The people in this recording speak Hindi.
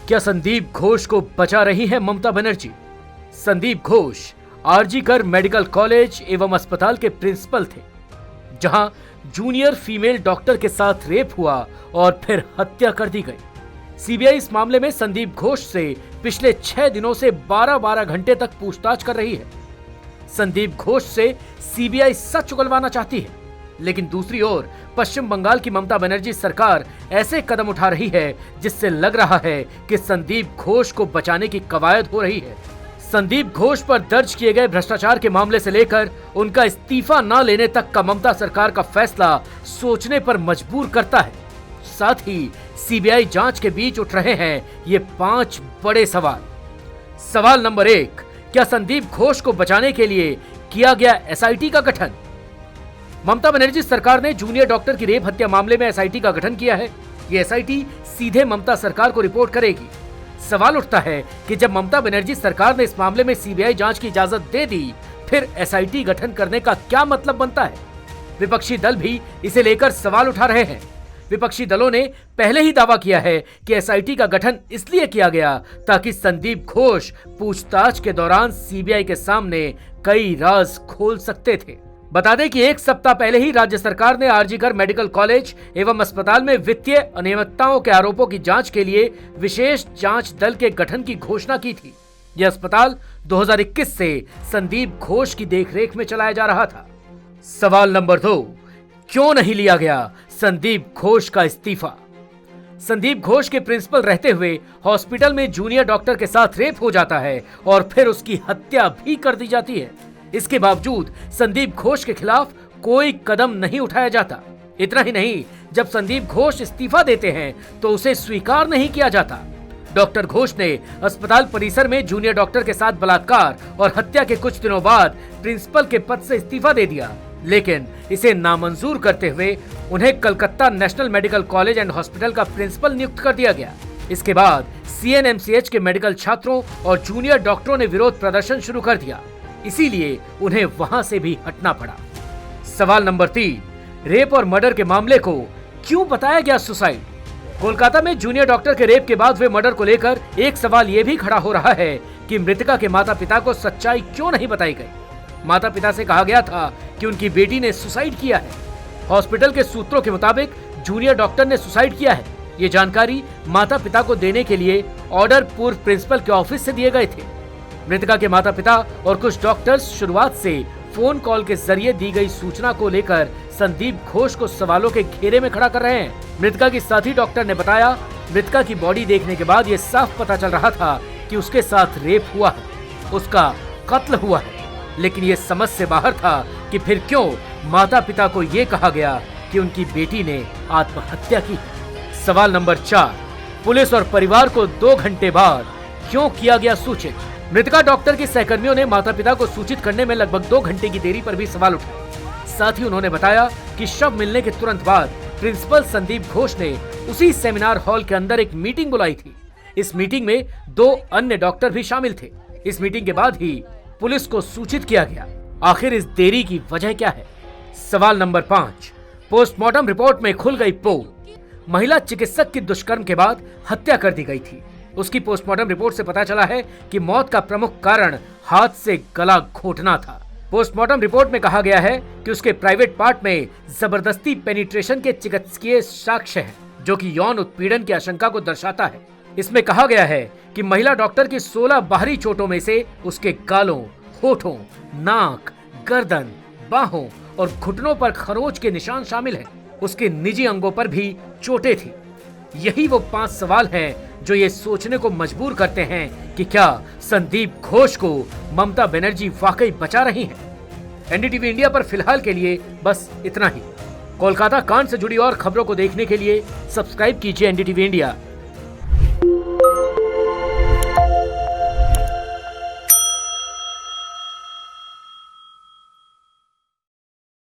क्या संदीप घोष को बचा रही है ममता बनर्जी? संदीप घोष आरजीकर मेडिकल कॉलेज एवं अस्पताल के प्रिंसिपल थे, जहां जूनियर फीमेल डॉक्टर के साथ रेप हुआ और फिर हत्या कर दी गई। सीबीआई इस मामले में संदीप घोष से पिछले 6 दिनों से 12-12 घंटे तक पूछताछ कर रही है। संदीप घोष से सीबीआई सच उगलवाना चाहती है, लेकिन दूसरी ओर पश्चिम बंगाल की ममता बनर्जी सरकार ऐसे कदम उठा रही है जिससे लग रहा है कि संदीप घोष को बचाने की कवायद हो रही है। संदीप घोष पर दर्ज किए गए भ्रष्टाचार के मामले से लेकर उनका इस्तीफा न लेने तक का ममता सरकार का फैसला सोचने पर मजबूर करता है। साथ ही सीबीआई जांच के बीच उठ रहे हैं ये 5 बड़े सवाल। सवाल नंबर 1, क्या संदीप घोष को बचाने के लिए किया गया एसआईटी का गठन? ममता बनर्जी सरकार ने जूनियर डॉक्टर की रेप हत्या मामले में एसआईटी का गठन किया है। ये एसआईटी सीधे ममता सरकार को रिपोर्ट करेगी। सवाल उठता है कि जब ममता बनर्जी सरकार ने इस मामले में सीबीआई जांच की इजाजत दे दी, फिर एसआईटी गठन करने का क्या मतलब बनता है? विपक्षी दल भी इसे लेकर सवाल उठा रहे हैं। विपक्षी दलों ने पहले ही दावा किया है कि एसआईटी का गठन इसलिए किया गया ताकि संदीप घोष पूछताछ के दौरान सीबीआई के सामने कई राज खोल सकते थे। बता दें कि 1 सप्ताह पहले ही राज्य सरकार ने आरजीकर मेडिकल कॉलेज एवं अस्पताल में वित्तीय अनियमितताओं के आरोपों की जांच के लिए विशेष जांच दल के गठन की घोषणा की थी। यह अस्पताल 2021 से संदीप घोष की देखरेख में चलाया जा रहा था। सवाल नंबर 2, क्यों नहीं लिया गया संदीप घोष का इस्तीफा? संदीप घोष के प्रिंसिपल रहते हुए हॉस्पिटल में जूनियर डॉक्टर के साथ रेप हो जाता है और फिर उसकी हत्या भी कर दी जाती है। इसके बावजूद संदीप घोष के खिलाफ कोई कदम नहीं उठाया जाता। इतना ही नहीं, जब संदीप घोष इस्तीफा देते हैं तो उसे स्वीकार नहीं किया जाता। डॉक्टर घोष ने अस्पताल परिसर में जूनियर डॉक्टर के साथ बलात्कार और हत्या के कुछ दिनों बाद प्रिंसिपल के पद से इस्तीफा दे दिया, लेकिन इसे नामंजूर करते हुए उन्हें Calcutta national medical college and hospital का प्रिंसिपल नियुक्त कर दिया गया। इसके बाद सीएनएमसीएच के मेडिकल छात्रों और जूनियर डॉक्टरों ने विरोध प्रदर्शन शुरू कर दिया, इसीलिए उन्हें वहां से भी हटना पड़ा। सवाल नंबर 3, रेप और मर्डर के मामले को क्यों बताया गया सुसाइड? कोलकाता में जूनियर डॉक्टर के रेप के बाद हुए मर्डर को लेकर एक सवाल यह भी खड़ा हो रहा है कि मृतका के माता पिता को सच्चाई क्यों नहीं बताई गई। माता पिता से कहा गया था कि उनकी बेटी ने सुसाइड किया है। हॉस्पिटल के सूत्रों के मुताबिक जूनियर डॉक्टर ने सुसाइड किया है। ये जानकारी माता पिता को देने के लिए ऑर्डर पूर्व प्रिंसिपल के ऑफिस से दिए गए थे। मृतका के माता पिता और कुछ डॉक्टर्स शुरुआत से फोन कॉल के जरिए दी गई सूचना को लेकर संदीप घोष को सवालों के घेरे में खड़ा कर रहे हैं। मृतका की साथी डॉक्टर ने बताया, मृतका की बॉडी देखने के बाद ये साफ पता चल रहा था कि उसके साथ रेप हुआ है, उसका कत्ल हुआ है, लेकिन ये समझ से बाहर था कि फिर क्यों माता पिता को ये कहा गया कि उनकी बेटी ने आत्महत्या की। सवाल नंबर 4, पुलिस और परिवार को 2 घंटे बाद क्यों किया गया सूचित? मृतका डॉक्टर के सहकर्मियों ने माता पिता को सूचित करने में लगभग 2 घंटे की देरी पर भी सवाल उठाए। साथ ही उन्होंने बताया कि शव मिलने के तुरंत बाद प्रिंसिपल संदीप घोष ने उसी सेमिनार हॉल के अंदर एक मीटिंग बुलाई थी। इस मीटिंग में 2 अन्य डॉक्टर भी शामिल थे। इस मीटिंग के बाद ही पुलिस को सूचित किया गया। आखिर इस देरी की वजह क्या है? सवाल नंबर 5, पोस्टमार्टम रिपोर्ट में खुल गई पोल। महिला चिकित्सक की दुष्कर्म के बाद हत्या कर दी गई थी। उसकी पोस्टमार्टम रिपोर्ट से पता चला है कि मौत का प्रमुख कारण हाथ से गला घोंटना था। पोस्टमार्टम रिपोर्ट में कहा गया है कि उसके प्राइवेट पार्ट में जबरदस्ती पेनिट्रेशन के चिकित्सकीय साक्ष्य हैं, जो कि यौन उत्पीड़न की आशंका को दर्शाता है। इसमें कहा गया है कि महिला डॉक्टर की 16 बाहरी चोटों में से उसके गालों, होठों, नाक, गर्दन, बाहों और घुटनों पर खरोंच के निशान शामिल हैं। उसके निजी अंगों पर भी चोटें थी। यही वो 5 सवाल हैं जो ये सोचने को मजबूर करते हैं कि क्या संदीप घोष को ममता बनर्जी वाकई बचा रही हैं। एनडीटीवी इंडिया पर फिलहाल के लिए बस इतना ही। कोलकाता कांड से जुड़ी और खबरों को देखने के लिए सब्सक्राइब कीजिए एनडीटीवी इंडिया।